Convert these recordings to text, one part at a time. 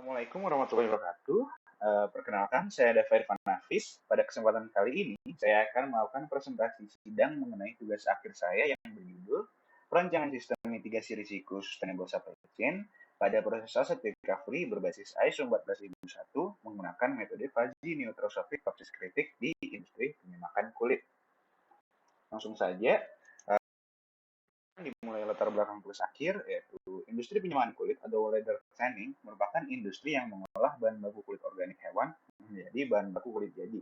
Assalamualaikum warahmatullahi wabarakatuh. Perkenalkan, saya Dava Irfan Nafis. Pada kesempatan kali ini, saya akan melakukan presentasi sidang mengenai tugas akhir saya yang berjudul Perancangan Sistem Mitigasi Risiko Sustainable Supply Chain pada proses aset recovery berbasis ISO 14001 menggunakan metode Fuzzy Neutrosophic Process Critic di industri penyemakan kulit. Langsung saja, dimulai latar belakang tugas akhir, yaitu industri penyemakan kulit atau leather tanning merupakan industri yang mengolah bahan baku kulit organik hewan menjadi bahan baku kulit jadi.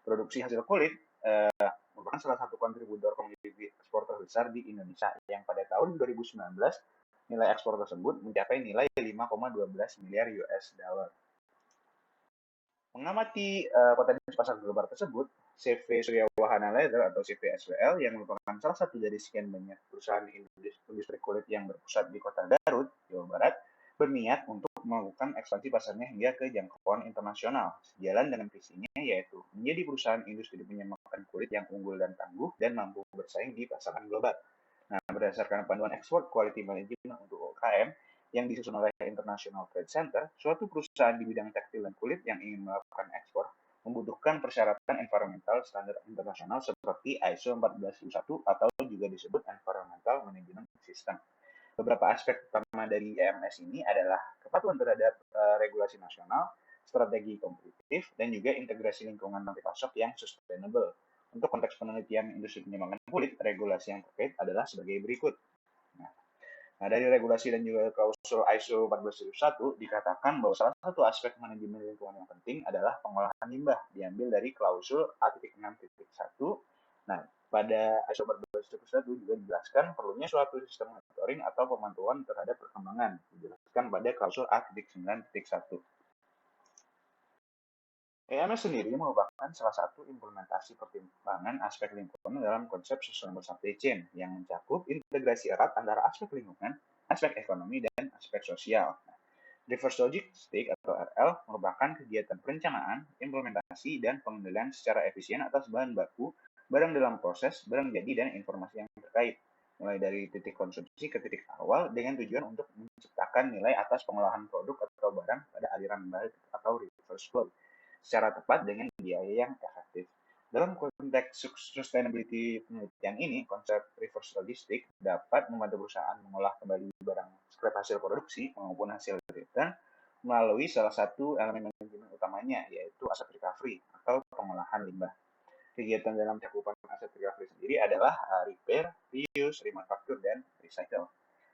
Produksi hasil kulit merupakan salah satu kontributor komoditi ekspor terbesar di Indonesia yang pada tahun 2019 nilai ekspor tersebut mencapai nilai 5,12 miliar US dollar. Mengamati potensi pasar global tersebut, CV Surya Wahana Leather atau CVSWL yang merupakan salah satu dari sekian banyak perusahaan industri kulit yang berpusat di kota Garut, Jawa Barat, berniat untuk melakukan ekspansi pasarnya hingga ke jangkauan internasional, sejalan dengan visinya yaitu menjadi perusahaan industri penyemakan kulit yang unggul dan tangguh dan mampu bersaing di pasaran global. Nah, berdasarkan panduan Export Quality Management untuk UMKM yang disusun oleh International Trade Center, suatu perusahaan di bidang tekstil dan kulit yang ingin melakukan ekspor membutuhkan persyaratan environmental standar internasional seperti ISO 14001 atau juga disebut Environmental Management System. Beberapa aspek utama dari EMS ini adalah kepatuhan terhadap regulasi nasional, strategi kompetitif, dan juga integrasi lingkungan rantai pasok yang sustainable. Untuk konteks penelitian industri penyemakan kulit, regulasi yang terkait adalah sebagai berikut. Nah, dari regulasi dan juga klausul ISO 14001 dikatakan bahwa salah satu aspek manajemen lingkungan yang penting adalah pengolahan limbah, diambil dari klausul A.6.1. Nah, pada ISO 14001 juga dijelaskan perlunya suatu sistem monitoring atau pemantauan terhadap perkembangan, dijelaskan pada klausul A.9.1. EMS sendiri merupakan salah satu implementasi pertimbangan aspek lingkungan dalam konsep sustainable supply chain yang mencakup integrasi erat antara aspek lingkungan, aspek ekonomi, dan aspek sosial. Nah, reverse logistics atau RL merupakan kegiatan perencanaan, implementasi, dan pengendalian secara efisien atas bahan baku, barang dalam proses, barang jadi, dan informasi yang terkait, mulai dari titik konsumsi ke titik awal dengan tujuan untuk menciptakan nilai atas pengolahan produk atau barang pada aliran balik atau reverse flow secara tepat dengan biaya yang efektif. Dalam konteks sustainability penelitian ini, konsep reverse logistics dapat membantu perusahaan mengolah kembali barang scrap hasil produksi maupun hasil return melalui salah satu elemen manajemen utamanya, yaitu aset recovery atau pengolahan limbah. Kegiatan dalam cakupan aset recovery sendiri adalah repair, reuse, remanufacture, dan recycle.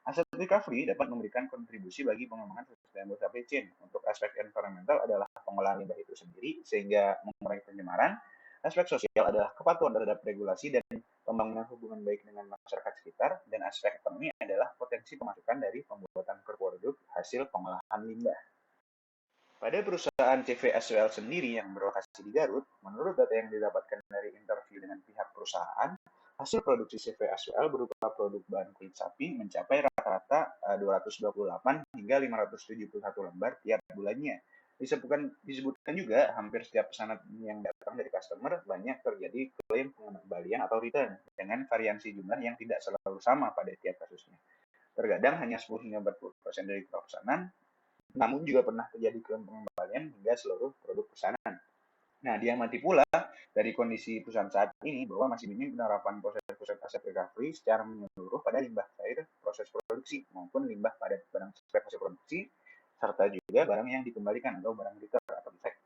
Aset recovery dapat memberikan kontribusi bagi pengembangan sustainable supply chain. Untuk aspek environmental adalah pengolahan limbah itu sendiri sehingga mengurangi pencemaran. Aspek sosial adalah kepatuhan terhadap regulasi dan pembangunan hubungan baik dengan masyarakat sekitar. Dan aspek ekonomi adalah potensi pemasukan dari pembuatan produk hasil pengolahan limbah. Pada perusahaan CVSWL sendiri yang berlokasi di Garut, menurut data yang didapatkan dari interview dengan pihak perusahaan, hasil produksi CVSWL berupa produk bahan kulit sapi mencapai rata-rata 228 hingga 571 lembar tiap bulannya. Disebutkan juga hampir setiap pesanan yang datang dari customer banyak terjadi klaim pengembalian atau return dengan variasi jumlah yang tidak selalu sama pada tiap kasusnya. Terkadang hanya 10 hingga 40% dari pesanan, namun juga pernah terjadi klaim pengembalian hingga seluruh produk pesanan. Nah, diamati pula dari kondisi perusahaan saat ini bahwa masih minim penerapan proses aset recovery secara menyeluruh pada limbah cair proses produksi maupun limbah pada barang scrap hasil produksi, serta juga barang yang dikembalikan atau barang return atau defect.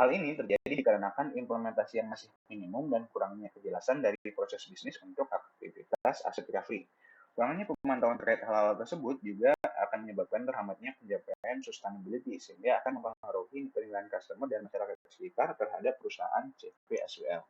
Hal ini terjadi dikarenakan implementasi yang masih minimum dan kurangnya kejelasan dari proses bisnis untuk aktivitas aset recovery. Kurangnya pemantauan terkait hal-hal tersebut juga akan menyebabkan terhambatnya pencapaian sustainability sehingga akan mempengaruhi penilaian customer dan masyarakat sekitar terhadap perusahaan CVSWL.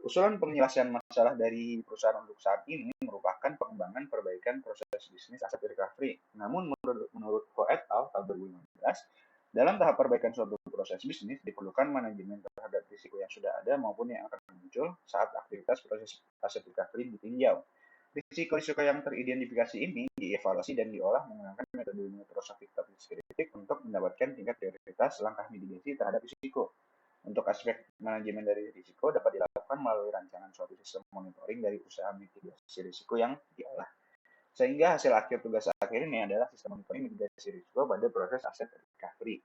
Usulan penyelesaian masalah dari perusahaan untuk saat ini merupakan pengembangan perbaikan proses bisnis aset recovery. Namun menurut Ho et al. Tahun 2015, dalam tahap perbaikan suatu proses bisnis diperlukan manajemen terhadap risiko yang sudah ada maupun yang akan muncul saat aktivitas proses aset recovery ditinjau. Risiko-risiko yang teridentifikasi ini dievaluasi dan diolah menggunakan metode Neutrosophic Process Critic untuk mendapatkan tingkat prioritas langkah mitigasi terhadap risiko. Untuk aspek manajemen dari risiko dapat dilakukan melalui rancangan suatu sistem monitoring dari usaha mitigasi risiko yang diolah. Sehingga hasil akhir tugas akhir ini adalah sistem monitoring mitigasi risiko pada proses aset recovery.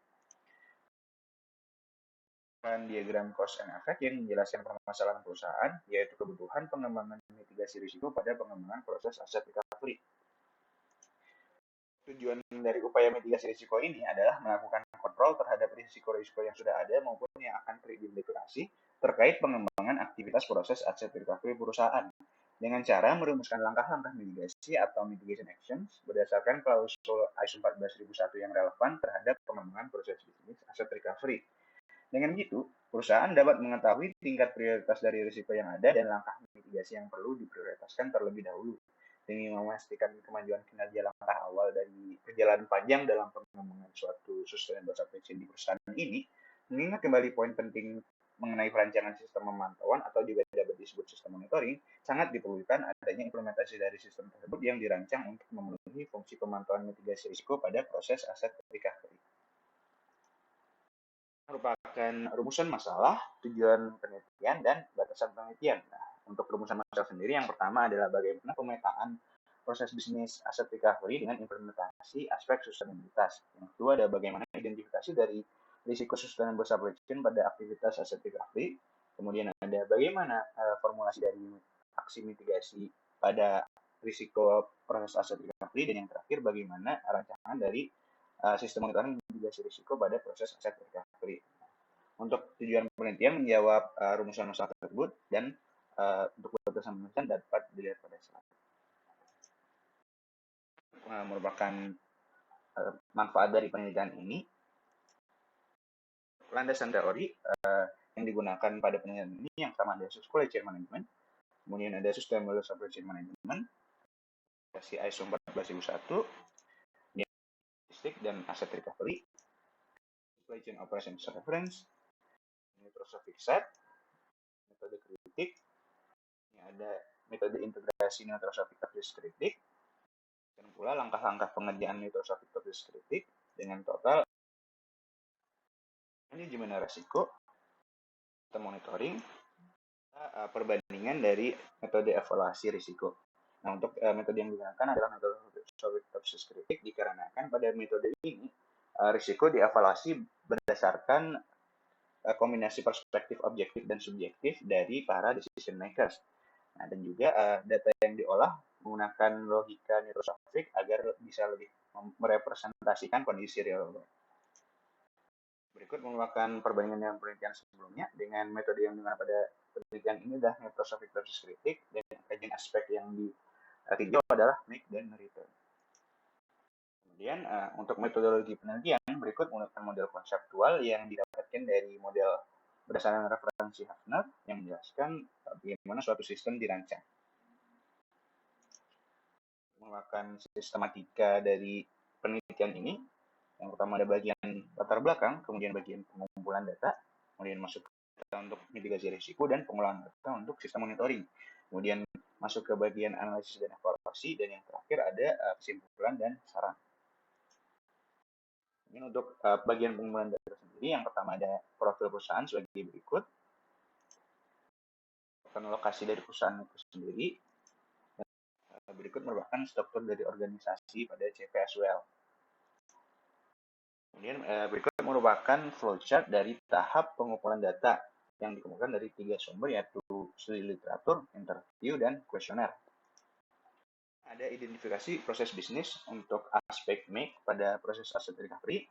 Diagram cause and effect yang menjelaskan permasalahan perusahaan, yaitu kebutuhan pengembangan mitigasi risiko pada pengembangan proses aset recovery. Tujuan dari upaya mitigasi risiko ini adalah melakukan kontrol terhadap risiko-risiko yang sudah ada maupun yang akan teridentifikasi terkait pengembangan aktivitas proses aset recovery perusahaan dengan cara merumuskan langkah-langkah mitigasi atau mitigation actions berdasarkan klausul ISO 14001 yang relevan terhadap pengembangan proses bisnis aset recovery. Dengan begitu, perusahaan dapat mengetahui tingkat prioritas dari risiko yang ada dan langkah mitigasi yang perlu diprioritaskan terlebih dahulu demi memastikan kemajuan kinerja langkah awal dari perjalanan panjang dalam pengembangan suatu sustainable supply chain di perusahaan ini. Mengingat kembali poin penting mengenai perancangan sistem pemantauan atau juga dapat disebut sistem monitoring, sangat diperlukan adanya implementasi dari sistem tersebut yang dirancang untuk memenuhi fungsi pemantauan mitigasi risiko pada proses aset recovery. Merupakan rumusan masalah, tujuan penelitian, dan batasan penelitian. Nah, untuk rumusan masalah sendiri, yang pertama adalah bagaimana pemetaan proses bisnis aset recovery dengan implementasi aspek sustainabilitas. Yang kedua adalah bagaimana identifikasi dari risiko sustainable supply chain pada aktivitas aset recovery. Kemudian ada bagaimana formulasi dari aksi mitigasi pada risiko proses aset recovery. Dan yang terakhir, bagaimana rancangan dari sistem monitoring mitigasi risiko pada proses aset recovery. Untuk tujuan penelitian menjawab rumusan masalah tersebut dan untuk batasan penelitian dapat dilihat pada slide. Merupakan manfaat dari penelitian ini. Landasan teori yang digunakan pada penelitian ini yang pertama ada supply chain management, kemudian ada sustainable supply chain management, ISO 14001, logistik dan asset recovery, supply chain operations reference, Microsoft set, metode kritik, ini ada metode integrasi Microsoft kritik, dan pula langkah-langkah pengerjaan Microsoft kritik dengan total manajemen risiko, monitoring, perbandingan dari metode evaluasi risiko. Nah, untuk metode yang digunakan adalah metode kritik dikarenakan pada metode ini risiko dievaluasi berdasarkan kombinasi perspektif objektif dan subjektif dari para decision makers. Nah, dan juga data yang diolah menggunakan logika neuroscientific agar bisa lebih merepresentasikan kondisi real. Berikut merupakan perbandingan dengan penelitian sebelumnya dengan metode yang digunakan pada penelitian ini adalah Microsoft kritik dan kajian aspek yang ditinjau adalah make dan return. Kemudian untuk metodologi penelitian berikut menggunakan model konseptual yang didapatkan dari model berdasarkan referensi Hafner yang menjelaskan bagaimana suatu sistem dirancang. Merupakan sistematika dari penelitian ini. Yang pertama ada bagian latar belakang, kemudian bagian pengumpulan data, kemudian masuk ke untuk mitigasi risiko dan pengolahan data untuk sistem monitoring. Kemudian masuk ke bagian analisis dan evaluasi, dan yang terakhir ada kesimpulan dan saran. Ini untuk bagian pengumpulan data sendiri, yang pertama ada profil perusahaan sebagai berikut. Lokasi dari perusahaan itu sendiri. Berikut merupakan struktur dari organisasi pada CV as well. Kemudian berikut merupakan flowchart dari tahap pengumpulan data yang dikumpulkan dari 3 sumber, yaitu studi literatur, interview, dan kuesioner. Ada identifikasi proses bisnis untuk aspek make pada proses asset recovery,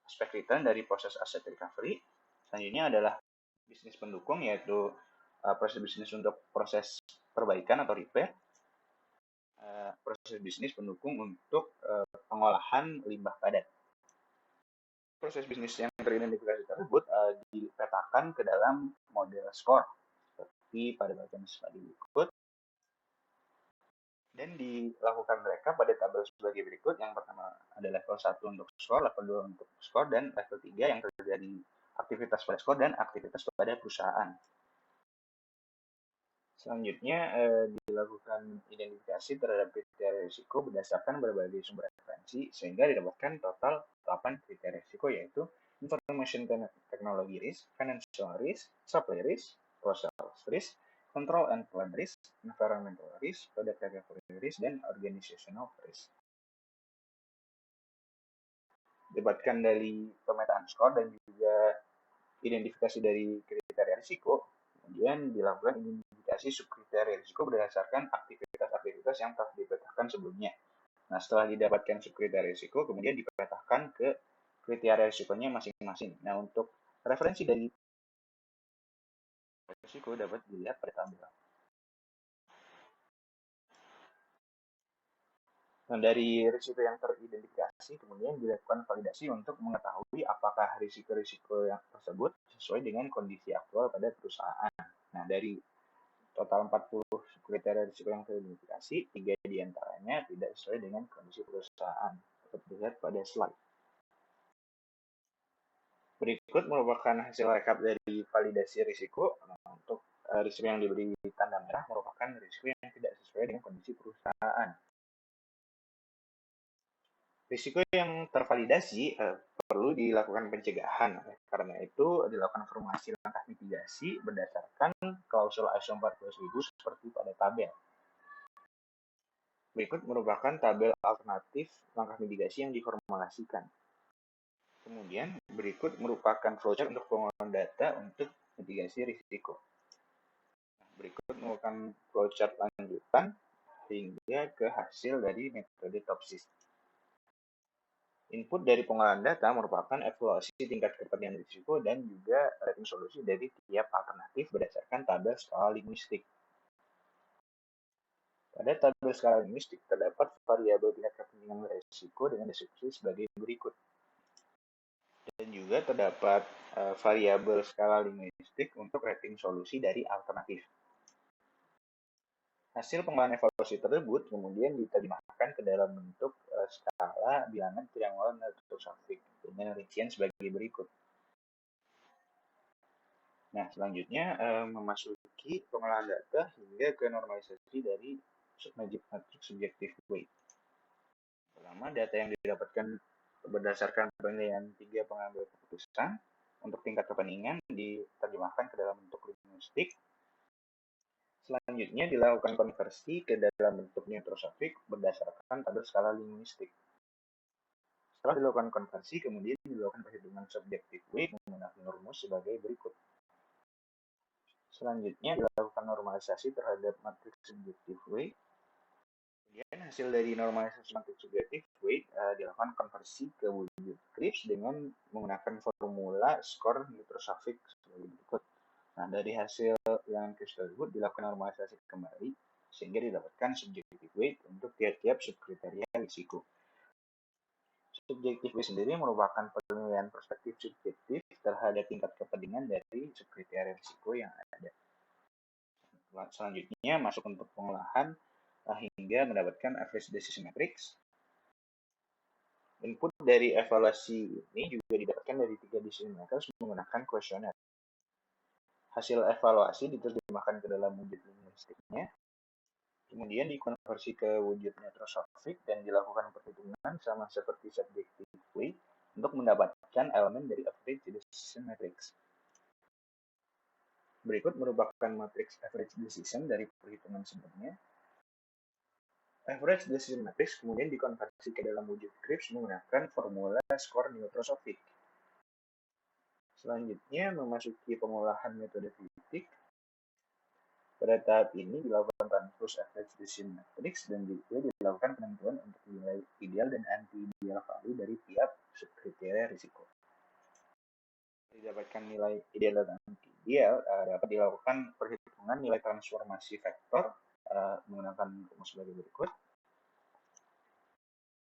aspek return dari proses asset recovery. Selanjutnya adalah bisnis pendukung, yaitu proses bisnis untuk proses perbaikan atau repair, proses bisnis pendukung untuk pengolahan limbah padat. Proses bisnis yang teridentifikasi tersebut dipetakan ke dalam model skor seperti pada bagian slide berikut dan dilakukan mereka pada tabel sebagai berikut. Yang pertama ada level 1 untuk skor, level 2 untuk skor, dan level 3 yang terjadi aktivitas pada skor dan aktivitas pada perusahaan. Selanjutnya dilakukan identifikasi terhadap kriteria risiko berdasarkan berbagai sumber referensi sehingga didapatkan total 8 kriteria risiko, yaitu information technology risk, financial risk, supply risk, process risk, control and plan risk, environmental risk, product recovery risk, dan organizational risk. Dapatkan dari pemetaan skor dan juga identifikasi dari kriteria risiko, kemudian dilakukan identifikasi subkriteria risiko berdasarkan aktivitas-aktivitas yang telah dipetakan sebelumnya. Nah, setelah didapatkan subkriteria risiko, kemudian dipetakan ke kriteria risikonya masing-masing. Nah, untuk referensi dari risiko dapat dilihat pada tabel. Nah, dari risiko yang teridentifikasi, kemudian dilakukan validasi untuk mengetahui apakah risiko-risiko yang tersebut sesuai dengan kondisi aktual pada perusahaan. Nah, dari total 40 kriteria risiko yang teridentifikasi, 3 diantaranya tidak sesuai dengan kondisi perusahaan. Dapat dilihat pada slide. Berikut merupakan hasil rekap dari validasi risiko. Untuk risiko yang diberi tanda merah merupakan risiko yang tidak sesuai dengan kondisi perusahaan. Risiko yang tervalidasi perlu dilakukan pencegahan. Karena itu dilakukan formulasi langkah mitigasi berdasarkan klausul ISO 14000 seperti pada tabel. Berikut merupakan tabel alternatif langkah mitigasi yang diformulasikan. Kemudian berikut merupakan flowchart untuk pengolahan data untuk mitigasi risiko. Berikut merupakan flowchart lanjutan hingga ke hasil dari metode TOPSIS. Input dari pengolahan data merupakan evaluasi tingkat kepentingan risiko dan juga rating solusi dari tiap alternatif berdasarkan tabel skala linguistik. Pada tabel skala linguistik terdapat variabel tingkat kepentingan risiko dengan deskripsi sebagai berikut. Dan juga terdapat variabel skala linguistik untuk rating solusi dari alternatif. Hasil pengolahan evaluasi tersebut kemudian diterjemahkan ke dalam bentuk skala bilangan triangular neurosophic dengan rincian sebagai berikut. Nah, selanjutnya memasuki pengolahan data hingga ke normalisasi dari matrix subjective weight. Pertama, data yang didapatkan berdasarkan penilaian 3 pengambil keputusan untuk tingkat kepentingan diterjemahkan ke dalam bentuk linguistik. Selanjutnya dilakukan konversi ke dalam bentuk neurosophic berdasarkan tabel skala linguistik. Setelah dilakukan konversi, kemudian dilakukan perhitungan subjective weight menggunakan rumus sebagai berikut. Selanjutnya dilakukan normalisasi terhadap matriks subjective weight. Kemudian hasil dari normalisasi matriks subjective weight dilakukan konversi ke wujud CRIPS dengan menggunakan formula skor neurosophic sebagai berikut. Nah, dari hasil yang CRIPS tersebut dilakukan normalisasi kembali sehingga didapatkan subjective weight untuk tiap-tiap subkriteria risiko. Subjective weight sendiri merupakan penilaian perspektif subjektif terhadap tingkat kepentingan dari subkriteria risiko yang ada. Selanjutnya masuk untuk pengolahan hingga mendapatkan average decision matrix. Input dari evaluasi ini juga didapatkan dari 3 decision matrix menggunakan kuesioner. Hasil evaluasi diterjemahkan ke dalam wujud linguistiknya, kemudian dikonversi ke wujud neurosophic dan dilakukan perhitungan sama seperti subjective weight untuk mendapatkan elemen dari average decision matrix. Berikut merupakan matriks average decision dari perhitungan sebelumnya. Average decision matrix kemudian dikonversi ke dalam wujud CRIPS menggunakan formula skor neurosophic. Selanjutnya memasuki pengolahan metode kritik. Pada tahap ini dilakukan transpose average decision matrix dan juga dilakukan penentuan untuk nilai ideal dan anti-ideal value dari tiap subkriteria risiko. Didapatkan nilai ideal dan anti-ideal dapat dilakukan perhitungan nilai transformasi vektor menggunakan rumus sebagai berikut.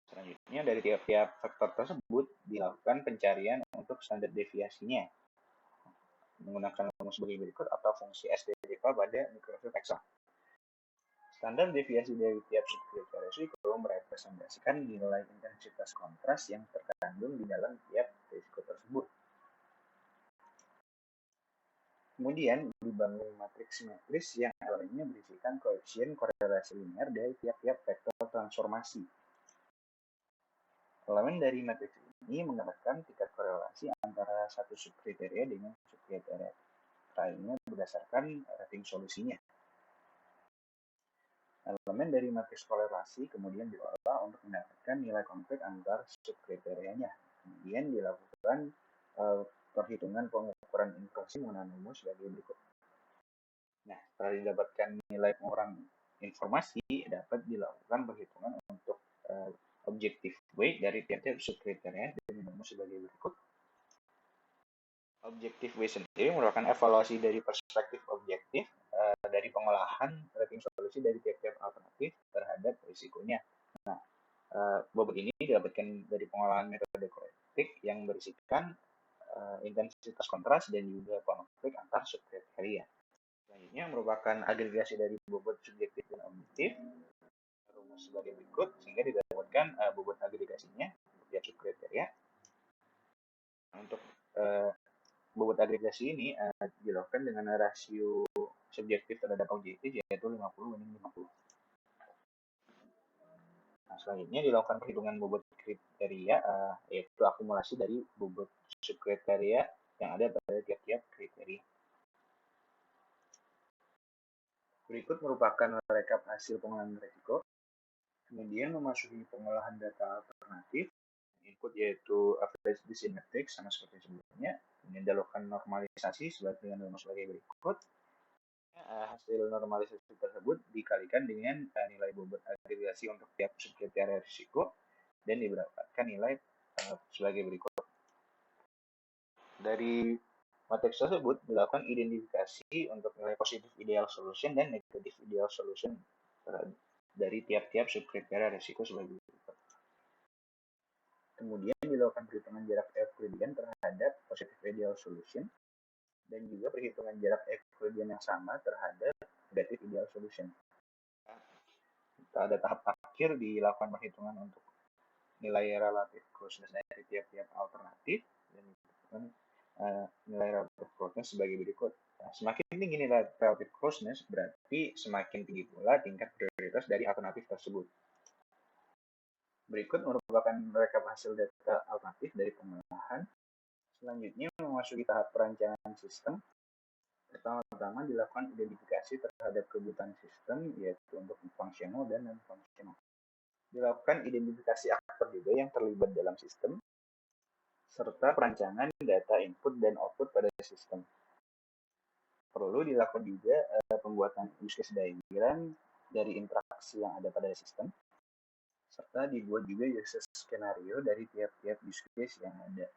Selanjutnya dari tiap-tiap vektor tersebut dilakukan pencarian untuk standar deviasinya menggunakan rumus sebagai berikut atau fungsi SDDV pada mikrofil vektor. Standar deviasi dari tiap subkriteria risiko merepresentasikan nilai intensitas kontras yang terkandung di dalam tiap risiko tersebut. Kemudian dibangun matriks yang elemennya berisikan koefisien korelasi linear dari tiap-tiap vektor transformasi. Elemen dari matriks ini menggambarkan tingkat korelasi antara satu subkriteria dengan subkriteria lainnya berdasarkan rating solusinya. Elemen dari matriks korelasi kemudian diolah untuk mendapatkan nilai konflik antar subkriterianya. Kemudian dilakukan perhitungan pengukuran inversi menggunakan rumus sebagai berikut. Nah, setelah didapatkan nilai pengukuran informasi, dapat dilakukan perhitungan untuk objective weight dari tiap-tiap subkriteria dengan rumus sebagai berikut. Objective weight sendiri merupakan evaluasi dari perspektif objektif dari pengolahan rating solusi dari tiap-tiap alternatif terhadap risikonya. Nah, bobot ini didapatkan dari pengolahan metode korektif yang berisikan intensitas kontras dan juga konflik antar subkriteria. Selanjutnya merupakan agregasi dari bobot subjektif dan objektif rumus sebagai berikut sehingga didapatkan bobot agregasinya untuk tiap subkriteria. Untuk bobot agregasi ini dilakukan dengan rasio subjektif terhadap objektif yaitu 50:50. Nah, selanjutnya dilakukan perhitungan bobot kriteria yaitu akumulasi dari bobot subkriteria yang ada pada tiap-tiap kriteria. Berikut merupakan rekap hasil pengolahan risiko. Kemudian memasuki pengolahan data alternatif. Input yaitu average disease matrix sama seperti sebelumnya. Kemudian dilakukan normalisasi dengan rumus sebagai berikut. Hasil normalisasi tersebut dikalikan dengan nilai bobot agregasi untuk tiap subkriteria risiko dan didapatkan nilai sebagai berikut. Dari matriks tersebut dilakukan identifikasi untuk nilai positif ideal solution dan negatif ideal solution dari tiap-tiap subkriteria risiko sebagai berikut. Kemudian dilakukan perhitungan jarak Euclidean terhadap positive ideal solution dan juga perhitungan jarak Euclidean yang sama terhadap negative ideal solution. Pada tahap akhir dilakukan perhitungan untuk nilai relative closeness dari tiap-tiap alternatif dan nilai relative closeness sebagai berikut. Nah, semakin tinggi nilai relative closeness berarti semakin tinggi pula tingkat prioritas dari alternatif tersebut. Berikut merupakan rekap hasil data alternatif dari pengolahan. Selanjutnya memasuki tahap perancangan sistem. Pertama-tama dilakukan identifikasi terhadap kebutuhan sistem, yaitu untuk fungsional dan non-fungsional. Dilakukan identifikasi aktor juga yang terlibat dalam sistem, serta perancangan data input dan output pada sistem. Perlu dilakukan juga pembuatan use case diagram dari interaksi yang ada pada sistem, serta dibuat juga use case skenario dari tiap-tiap use case yang ada.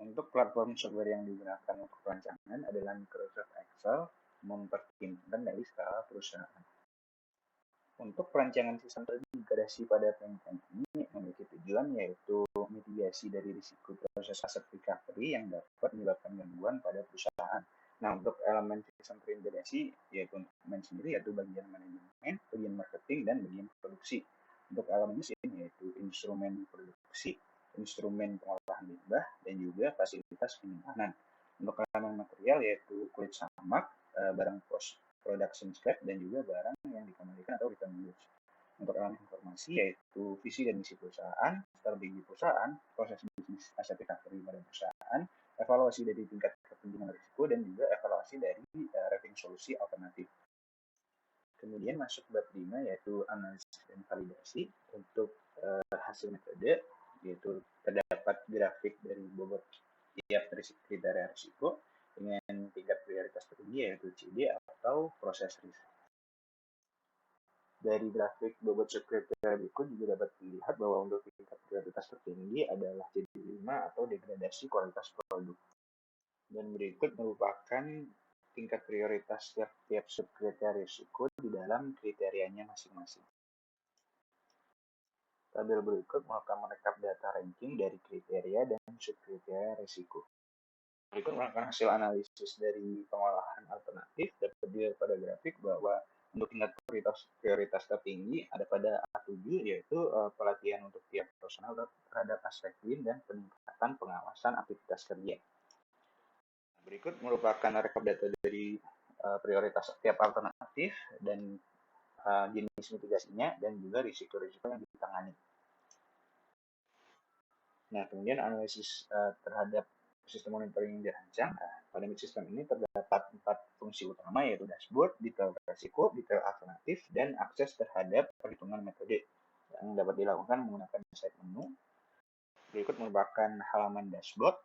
Untuk platform software yang digunakan untuk perancangan adalah Microsoft Excel, mempertimbangkan dari skala perusahaan. Untuk perancangan sistem terintegrasi pada PMN ini memiliki tujuan yaitu mitigasi dari risiko proses asset recovery yang dapat menyebabkan gangguan pada perusahaan. Nah, untuk elemen sistem terintegrasi yaitu elemen sendiri yaitu bagian manajemen, bagian marketing, dan bagian produksi. Untuk elemen mesin yaitu instrumen produksi, instrumen pengolahan limbah, dan juga fasilitas penyimpanan. Untuk elemen material yaitu kulit samak, barang post production scrap, dan juga barang yang dikembalikan atau return goods. Untuk elemen informasi yaitu visi dan misi perusahaan, strategi perusahaan, proses bisnis aset recovery pada perusahaan, evaluasi dari tingkat kepentingan risiko, dan juga evaluasi dari rating solusi alternatif. Kemudian masuk bab 5 yaitu analisis dan validasi. Untuk hasil metode yaitu terdapat grafik dari bobot tiap kriteria risiko dengan tingkat prioritas tertinggi yaitu CD atau proses risk. Dari grafik bobot subkriteria berikut juga dapat dilihat bahwa untuk tingkat prioritas tertinggi adalah CD5 atau degradasi kualitas produk. Dan berikut merupakan tingkat prioritas tiap subkriteria risiko di dalam kriterianya masing-masing. Tabel berikut merupakan merekap data ranking dari kriteria dan subkriteria risiko. Berikut merupakan hasil analisis dari pengolahan alternatif. Dapat dilihat pada grafik bahwa untuk tingkat prioritas tertinggi ada pada A7 yaitu pelatihan untuk tiap personal terhadap aspek green dan peningkatan pengawasan aktivitas kerja. Berikut merupakan rekap data dari prioritas tiap alternatif dan jenis mitigasinya dan juga risiko-risiko yang ditangani. Nah, kemudian analisis terhadap sistem monitoring yang dirancang. Pada sistem ini terdapat 4 fungsi utama, yaitu dashboard, detail resiko, detail alternatif, dan akses terhadap perhitungan metode yang dapat dilakukan menggunakan side menu. Berikut merupakan halaman dashboard.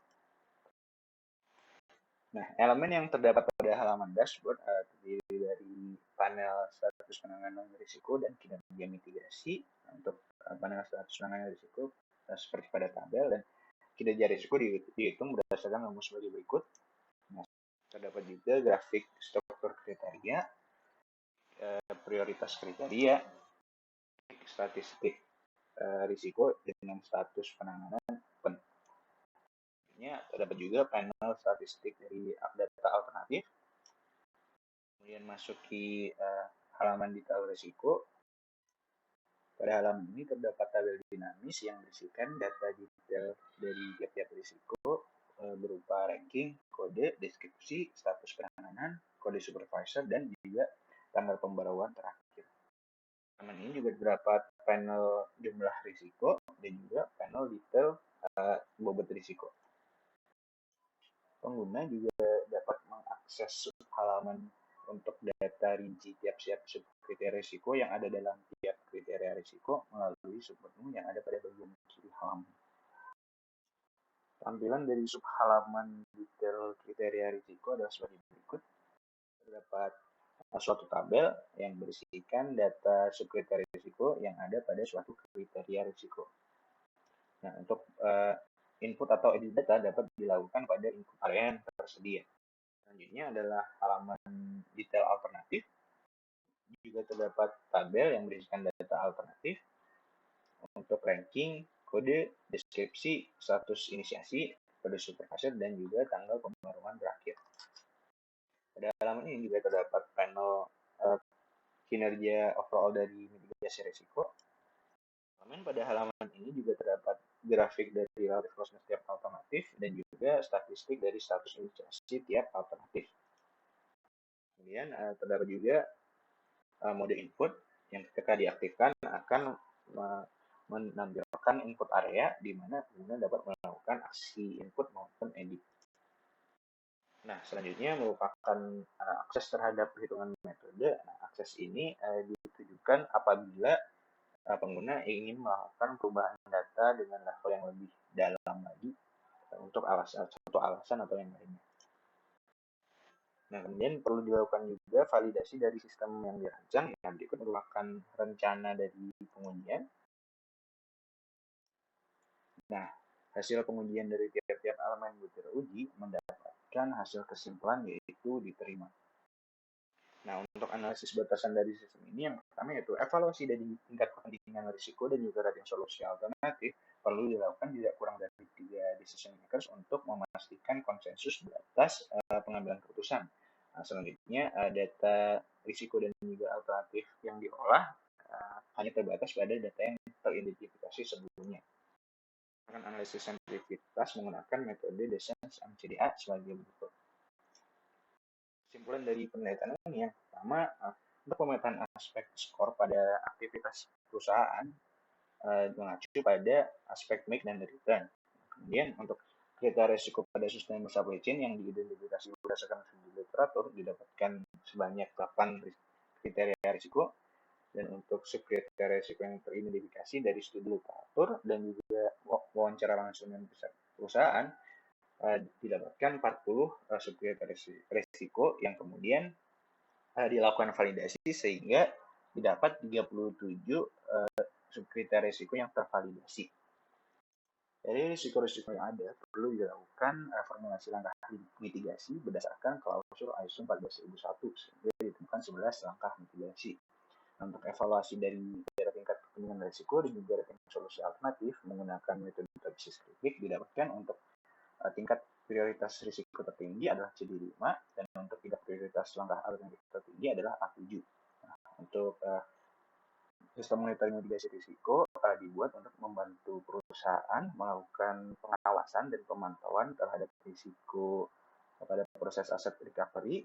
Nah, elemen yang terdapat pada halaman dashboard terdiri dari panel status penanganan risiko dan kinerja mitigasi. Untuk panel status penanganan risiko seperti pada tabel, dan kinerja risiko dihitung berdasarkan rumus sebagai berikut. Nah, terdapat juga grafik struktur kriteria, prioritas kriteria, statistik risiko dengan status penanganan open. Terdapat juga panel statistik dari data alternatif. Kemudian masuki halaman detail risiko. Pada halaman ini terdapat tabel dinamis yang berisikan data detail dari tiap-tiap risiko berupa ranking, kode, deskripsi, status penanganan, kode supervisor, dan juga tanggal pembaruan terakhir. Halaman ini juga terdapat panel jumlah risiko dan juga panel detail bobot risiko. Pengguna juga dapat mengakses halaman untuk data rinci tiap-tiap subkriteria risiko yang ada dalam tiap kriteria risiko melalui submenu yang ada pada bagian kiri halaman. Tampilan dari subhalaman detail kriteria risiko adalah sebagai berikut. Terdapat suatu tabel yang berisikan data subkriteria risiko yang ada pada suatu kriteria risiko. Nah, untuk input atau edit data dapat dilakukan pada input area yang tersedia. Selanjutnya adalah halaman detail alternatif. Juga terdapat tabel yang berisikan data alternatif untuk ranking, kode, deskripsi, status inisiasi, kode supervisor, dan juga tanggal pembaruan terakhir. Pada halaman ini juga terdapat panel kinerja overall dari mitigasi risiko. Pada halaman ini juga terdapat grafik dari relative closeness tiap alternatif dan juga statistik dari status inisiasi tiap alternatif. Kemudian terdapat juga mode input yang ketika diaktifkan akan menampilkan input area di mana pengguna dapat melakukan aksi input maupun edit. Nah, selanjutnya merupakan akses terhadap perhitungan metode. Nah, akses ini ditujukan apabila pengguna ingin melakukan perubahan data dengan level yang lebih dalam lagi untuk satu alasan atau yang lainnya. Nah, kemudian perlu dilakukan juga validasi dari sistem yang dirancang. Yang berikut merupakan rencana dari pengujian. Nah, hasil pengujian dari tiap-tiap elemen yang teruji mendapatkan hasil kesimpulan yaitu diterima. Nah, untuk analisis batasan dari sistem ini, yang pertama yaitu evaluasi dari tingkat kepentingan risiko dan juga rating solusi alternatif perlu dilakukan tidak kurang dari 3 decision makers untuk memastikan konsensus batas pengambilan keputusan. Nah, selanjutnya data risiko dan juga alternatif yang diolah hanya terbatas pada data yang teridentifikasi sebelumnya. Akan analisis sensitivitas menggunakan metode Descent MCDA sebagai berikut. Kesimpulan dari penelitian ini, yang pertama, untuk pemetaan aspek skor pada aktivitas perusahaan mengacu pada aspek make dan return. Kemudian untuk kriteria risiko pada sustainable supply chain yang diidentifikasi berdasarkan studi literatur didapatkan sebanyak 8 kriteria risiko, dan untuk subkriteria risiko yang teridentifikasi dari studi literatur dan juga wawancara langsung dengan perusahaan didapatkan 40 subkriteria risiko yang kemudian dilakukan validasi sehingga didapat 37 subkriteria risiko yang tervalidasi. Dari risiko-risiko yang ada perlu dilakukan formulasi langkah mitigasi berdasarkan klausul ISO 14001 sehingga ditemukan 11 langkah mitigasi. Untuk evaluasi dari tingkat kepentingan risiko dan juga rating solusi alternatif menggunakan metode basis kritik didapatkan untuk tingkat prioritas risiko tertinggi adalah CD5 dan untuk tingkat prioritas langkah alternatif tertinggi adalah A7. Nah, untuk sistem monitoring mitigasi risiko dibuat untuk membantu perusahaan melakukan pengawasan dan pemantauan terhadap risiko pada proses aset recovery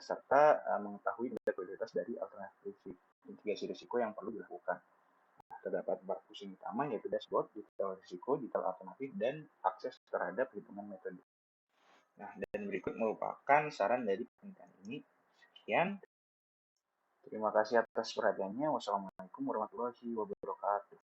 serta mengetahui prioritas dari alternatif mitigasi risiko yang perlu dilakukan. Terdapat 4 fungsi utama yaitu dashboard, detail risiko, detail alternatif, dan akses terhadap perhitungan metode. Nah, dan berikut merupakan saran dari penelitian ini. Sekian, terima kasih atas perhatiannya. Wassalamualaikum warahmatullahi wabarakatuh.